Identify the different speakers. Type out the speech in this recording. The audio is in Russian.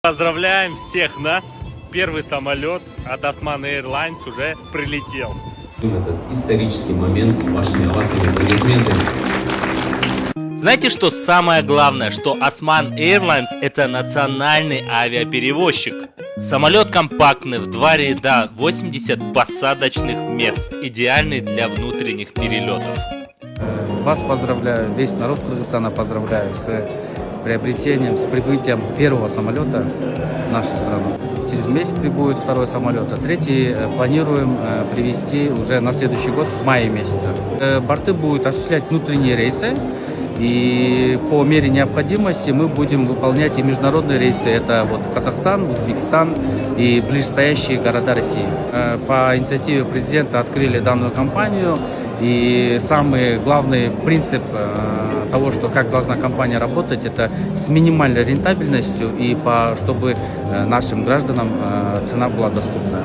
Speaker 1: Поздравляем всех нас! Первый самолет от Osman Airlines уже прилетел.
Speaker 2: Этот исторический момент вашими овациями, аплодисментами.
Speaker 3: Знаете, что самое главное, что Osman Airlines это национальный авиаперевозчик. Самолет компактный, в 2 ряда, 80 посадочных мест, идеальный для внутренних перелетов.
Speaker 4: Вас поздравляю, весь народ Кыргызстана поздравляю с приобретением, с прибытием первого самолета в нашу страну. Через месяц прибудет второй самолет, а третий планируем привезти уже на следующий год в мае месяце. Борты будут осуществлять внутренние рейсы, и по мере необходимости мы будем выполнять и международные рейсы. Это вот Казахстан, Узбекистан и ближайшие города России. По инициативе президента открыли данную компанию. И самый главный принцип того, что как должна компания работать, это с минимальной рентабельностью и чтобы нашим гражданам цена была доступна.